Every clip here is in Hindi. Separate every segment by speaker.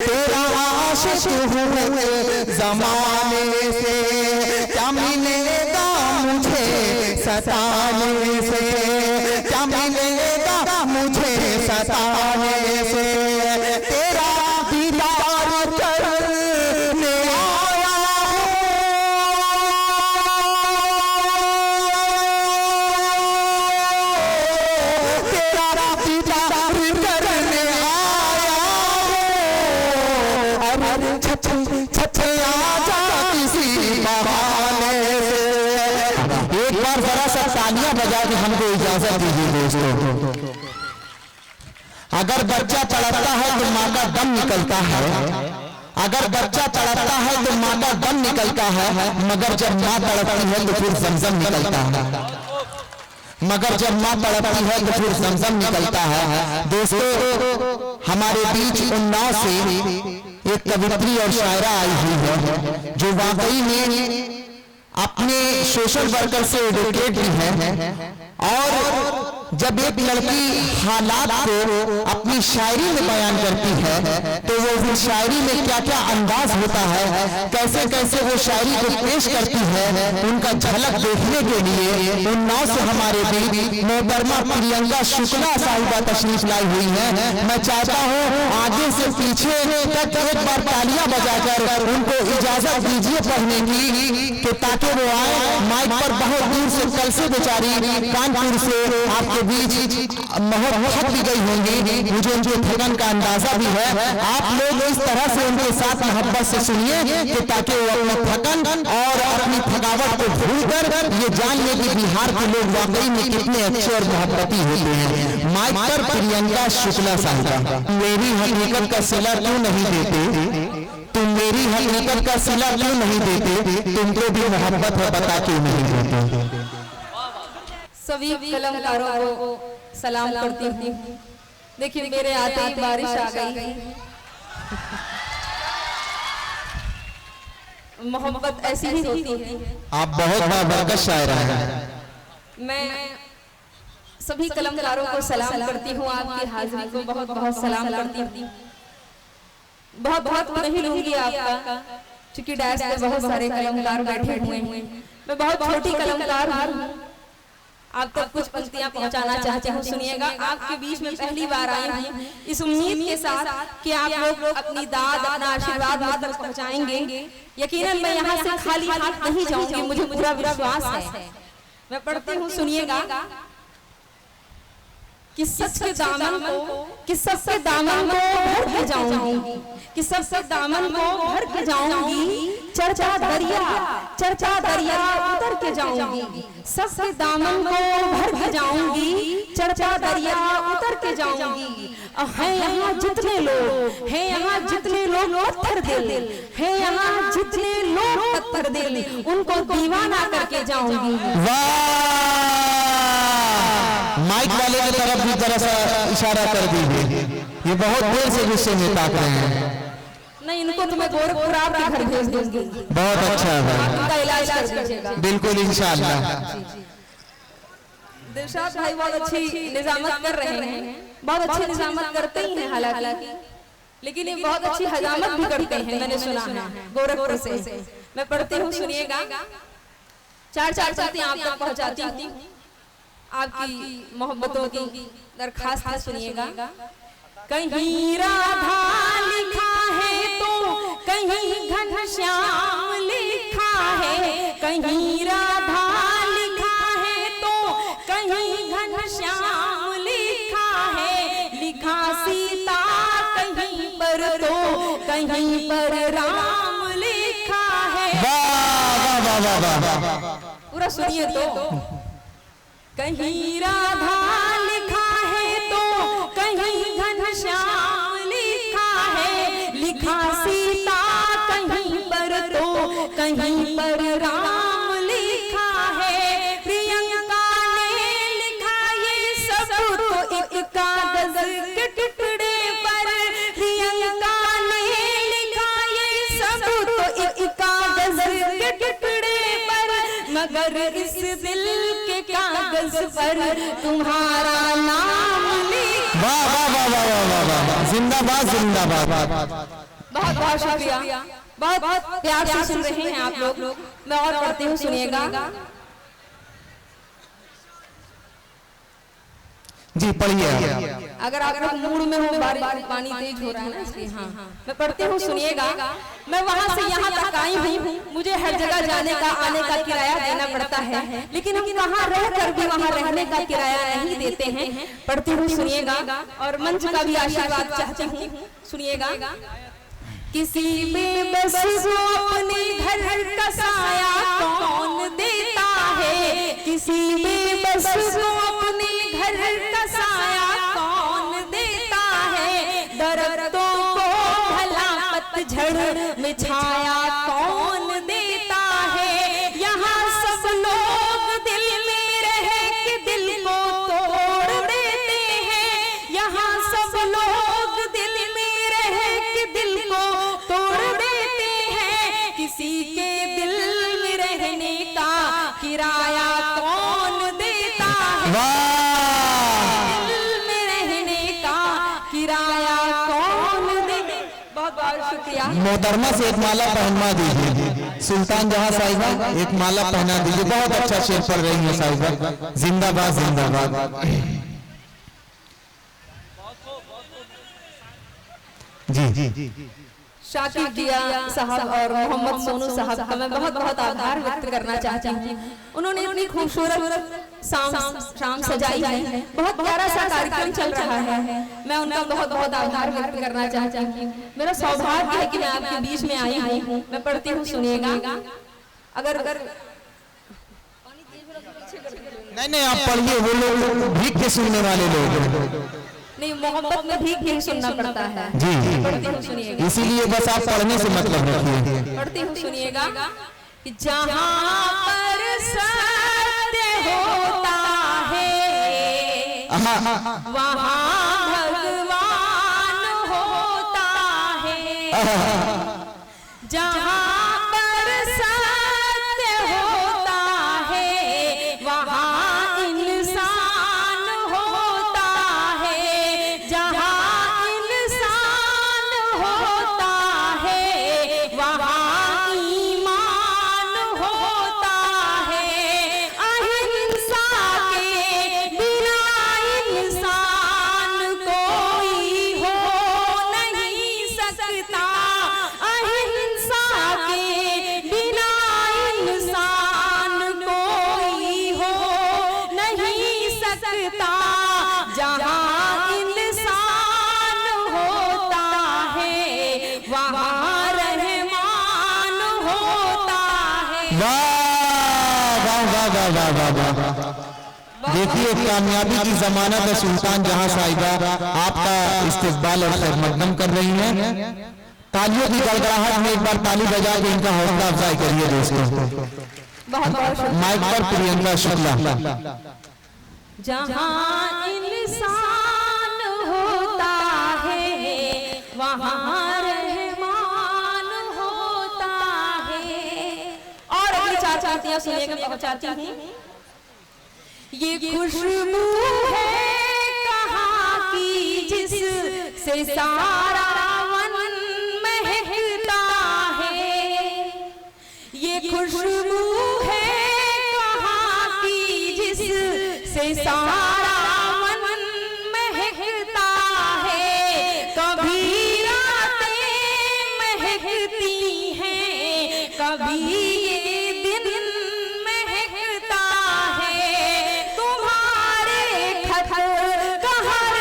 Speaker 1: तेरा आशिक हुए जमाने से, क्या मिलेगा मुझे सताने से, क्या मिलेगा मुझे सताने से। तेरा दीदार करने आया हूँ, तेरा दीदार करने आया हूँ, छछे आजा किसी बहाने से। एक बार जरा सा तालियां बजा के हमको इजाजत दीजिए दोस्तों। अगर बच्चा तड़पता है तो माँ का दम निकलता है, अगर बच्चा तड़पता है तो माँ का दम निकलता है, मगर जब माँ तड़पती है तो फिर जमजम निकलता है, मगर जब माँ तड़पती है तो फिर जमजम निकलता है। दोस्तों हमारे बीच उन्नाव से एक कवित्री और शायरा आई हुई है जो वाकई में अपने सोशल वर्कर से एडवोकेट भी है, और जब एक लड़की हालात को अपनी शायरी में बयान करती है तो वो फिर शायरी में क्या क्या अंदाज होता है, कैसे कैसे वो शायरी को पेश करती है, उनका झलक देखने के लिए उन्नाव से हमारे बीच मोहतरमा प्रियंका शुक्ला साहिबा तशरीफ लाई हुई है। मैं चाहता हूँ आगे से पीछे तक एक बार तालियां बजाकर उनको इजाजत दीजिए पढ़ने की, कि ताकि वो आए माइक पर। बहुत दूर से कल से बेचारी कानपुर से आपके बीच थक भी गई होंगी, मुझे उनके थकन का अंदाजा भी है। आप लोग इस तरह से उनके साथ मोहब्बत से सुनिए कि ताकि वो अपनी थकन और अपनी थकावट को भूलकर ये जान ले कि बिहार के लोग वाकई में कितने अच्छे और मोहब्बती होते हैं। माइक पर प्रियंका शुक्ला साहिबा। मेरी हकीकत का सिला क्यों नहीं देते, तुम मेरी हकीकत का सिला क्यों नहीं देते, तुमको भी मोहब्बत है बता क्यों नहीं देते।
Speaker 2: सभी कलमकारों को सलाम करती हूँ। देखिए मेरे आते ही बारिश आ गई। मोहब्बत ऐसी ही होती है।
Speaker 1: आप बहुत बाबरकत शायरा हैं।
Speaker 2: मैं सभी कलमकारों को सलाम करती हूँ, आपकी हाजिरी को बहुत बहुत सलाम करती हूँ। बहुत बहुत नहीं लूंगी आपका, क्योंकि डैश पे बहुत सारे कलमकार बैठे हुए हैं। मैं बहुत छोटी कलमकार हूँ, आप तक कुछ पंक्तियां पहुंचाना चाहती हूँ। सुनिएगा, आपके बीच में पहली बार आई हूँ इस उम्मीद के साथ कि आप लोग अपनी दाद अपना आशीर्वाद मुझ तक पहुंचाएंगे। यकीनन मैं यहाँ से खाली हाथ नहीं जाऊंगी, मुझे पूरा विश्वास है। मैं पढ़ती हूँ, सुनिएगा। कि सच के दामन को, कि सबसे दामन को भर के जाऊंगी, कि सबसे दामन को भर के जाऊंगी, चर्चा दरिया उतर के जाऊंगी, सबसे दामन को भर के जाऊंगी, चर्चा दरिया उतर के जाऊंगी। है यहाँ जितने लोग, है यहाँ जितने लोग पत्थर दिल, है यहाँ जितने लोग पत्थर दिल, उनको दीवाना करके जाऊंगी।
Speaker 1: माइक वाले की तरफ भी जरा सा इशारा कर दीजिए, ये बहुत देर से गुस्से में ताक रहे हैं।
Speaker 2: नहीं, इनको तो मैं गोरखपुर आपके घर भेज दूंगी।
Speaker 1: बहुत अच्छा है,
Speaker 2: इनका इलाज कर दीजिएगा।
Speaker 1: बिल्कुल इंशाअल्लाह।
Speaker 2: दिलशाद भाई बहुत अच्छी निजामत कर रहे हैं, बहुत अच्छी निजामत करते ही हैं हालांकि, लेकिन ये बहुत अच्छी हजामत भी करते हैं, मैंने सुना है गोरखपुर से। मैं पढ़ती हूँ, सुनिएगा। चार पंक्तियां आप तक पहुंचाती हूँ, आपकी मोहब्बतों की दरखास्त है। सुनिएगा। कहीं राधा लिखा है तो कहीं घनश्याम लिखा है, कहीं राधा लिखा है तो कहीं घनश्याम लिखा है, लिखा सीता कहीं पर तो कहीं पर राम लिखा है।
Speaker 1: वाह वाह वाह वाह वाह,
Speaker 2: पूरा सुनिए तो। कहीं राधा लिखा है तो कहीं घनश्याम लिखा है, लिखा सीता कहीं पर तो कहीं पर राम लिखा है। प्रियंका ने लिखा ये सब तो एक कागज के टुकड़े पर, प्रियंका ने लिखा ये सब तो एक कागज के टुकड़े पर, मगर इस दिल के कागज पर तुम्हारा नाम लिखा।
Speaker 1: वाह वाह वाह वाह वाह वाह, जिंदाबाद जिंदाबाद।
Speaker 2: बहुत बहुत शुक्रिया, बहुत बहुत प्यार से सुन रहे हैं आप लोग। मैं और पढ़ती हूँ, सुनिएगा।
Speaker 1: जी पढ़िए।
Speaker 2: अगर आप लोग मूड में हो, बारिश पानी तेज हो रहा है ना इसलिए। हाँ, मैं पढ़ती हूँ, सुनिएगा। मैं वहाँ से यहाँ तक आई हूँ, मुझे हर जगह जाने का आने का किराया देना पड़ता है, लेकिन हम वहाँ रह कर भी वहाँ रहने का किराया नहीं देते हैं। पढ़ती हूँ, सुनिएगा, और मंच का भी आशीर्वाद चाहती हूँ, सुनिएगा। किसी बेबस को अपने घर का साया कौन देता है, किसी बेबस को अपने घर का साया कौन देता है, दरख्तों को भला पतझड़ में छाया कौन देता है। यहाँ सब लोग दिल में रह के दिल को तोड़ देते हैं, यहाँ सब लोग दिल में रह के दिल को तोड़ देते हैं। किसी के दिल में रहने का किराया कौन देता है, दिल में रहने का किराया कौन देता है। बहुत बहुत शुक्रिया।
Speaker 1: मोहतरमा से एक माला पहनवा दीजिए, सुल्तान जहां साहिबा एक माला पहना दीजिए। बहुत अच्छा शेर पढ़ रही है साहिबा, जिंदाबाद जिंदाबाद। जी
Speaker 2: शाकिब जिया साहब और मोहम्मद सोनू साहब का मैं बहुत बहुत आभार व्यक्त करना चाहती हूँ। उन्होंने इतनी खूबसूरत शाम सजाई है, बहुत प्यारा सा कार्यक्रम चल रहा है। मैं उनका बहुत बहुत आभार व्यक्त करना चाहती हूँ। मेरा सौभाग्य है कि मैं आपके बीच में आई हूँ। मैं पढ़ती हूँ, सुनिएगा। अगर
Speaker 1: नहीं आप पढ़िए, वो लोग भीख के सुनने वाले लोग
Speaker 2: नहीं, मोहब्बत में भीख नहीं सुनना पड़ता है।
Speaker 1: जी
Speaker 2: पढ़ती हूँ, सुनिएगा।
Speaker 1: इसीलिए बस आप पढ़ने से मतलब रखिए।
Speaker 2: पढ़ती हूँ, सुनिएगा। कि जहाँ पर सत्य होता है वहाँ भगवान होता है, जहाँ पर सत्य होता है वहाँ इंसान होता है, जहाँ इंसान होता है वहाँ ईमान होता है। अहिंसा के बिना इंसान कोई हो नहीं सकता, अहिंसा के बिना इंसान कोई हो नहीं सकता। जहाँ इंसान होता है वहाँ रहमान होता है।
Speaker 1: वाह वाह वाह वाह वाह वाह वाह। देखिए कामयाबी की जमानत है सुल्तान जहां साहिबा, आपका इस्तकबाल और खैर मकदम कर रही हैं। तालियों की गड़गड़ाहट में एक बार ताली बजा के इनका हौसला अफजाई करिए दोस्तों।
Speaker 2: बहुत बहुत
Speaker 1: माइक पर प्रियंका शुक्ला।
Speaker 2: जहाँ इंसान होता है वहाँ रहमान होता है। और अगली चार चातियाँ सुनिएगा, पहुँचाती हूँ। ये खुशबू है कहाँ की जिससे सारा वन महकता है, ये खुशबू है कहाँ की जिससे सारा वन महकता है। कभी रातें महकती हैं, कभी ये दिन महकता है। तुम्हारे खत का हर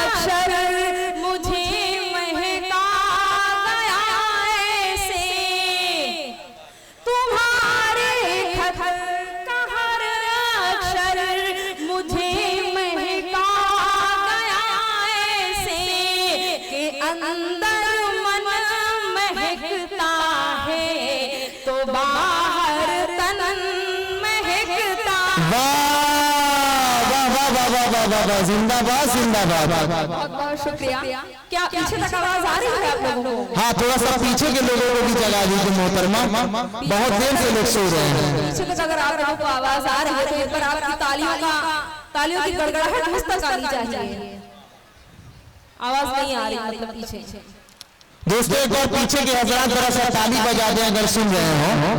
Speaker 2: अक्षर मुझे महका गया ऐसे, तुम्हारे खत का हर अक्षर मुझे महका गया ऐसे, के अंदर मन महकता है तो बाहर तन महकता।
Speaker 1: जिंदाबाद जिंदाबाद।
Speaker 2: बहुत बहुत शुक्रिया। क्या पीछे तक आवाज आ रही है आप लोगों को?
Speaker 1: हाँ थोड़ा सा पीछे के लोगों को भी जगा दीजिए मोहतरमा, बहुत देर से लोग सो रहे हैं।
Speaker 2: पीछे तक अगर आप लोगों को आवाज आ रही है तो एक बार आपकी तालियों की गड़गड़ाहट मुझ तक आनी चाहिए। आवाज नहीं आ रही मतलब पीछे।
Speaker 1: दोस्तों एक बार पीछे के हजरात जरा सा ताली बजा दें अगर सुन रहे हो।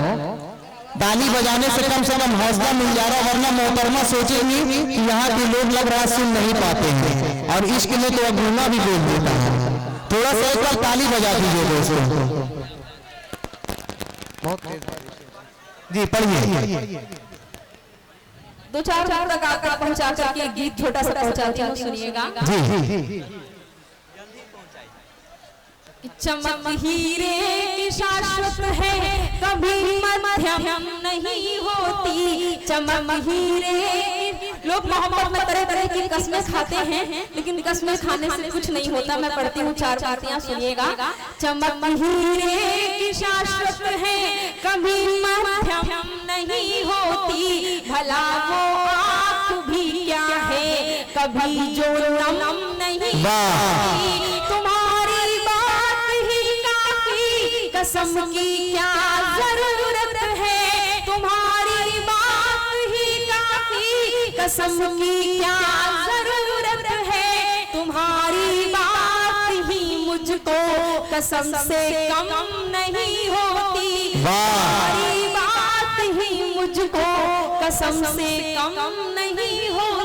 Speaker 1: ताली बजाने से कम हौसला मिल जा रहा, वरना मोहतरमा सोचेंगी कि यहाँ के लोग लग रहा सुन नहीं पाते हैं और इश्क में तो अगुना भी बोल देता है। थोड़ा सा एक बार ताली बजा दीजिए दोस्तों। जी पढ़िए।
Speaker 2: दो चार तक आकर पहुंचा करके गीत छोटा सा पहुंचाती हूँ, सुनिएगा।
Speaker 1: जी
Speaker 2: चमक हीरे की शाश्वत है, कभी मध्यम नहीं होती। चमक हीरे, लोग मोहब्बत में तरह तरह की कस्में खाते हैं, लेकिन कस्में खाने से कुछ नहीं होता। मैं पढ़ती हूँ 4 पंक्तियां, सुनिएगा। चमक हीरे की शाश्वत है, कभी मध्यम नहीं होती। भला वो आँख भी क्या है, कभी जो नम नहीं होती। तुम्हारी बात ही काफी, कसम की क्या जरूरत है। तुम्हारी बात ही काफी, कसम की क्या जरूरत है। तुम्हारी बात ही मुझको कसम से कम नहीं होती। तुम्हारी बात ही मुझको कसम से कम नहीं होती।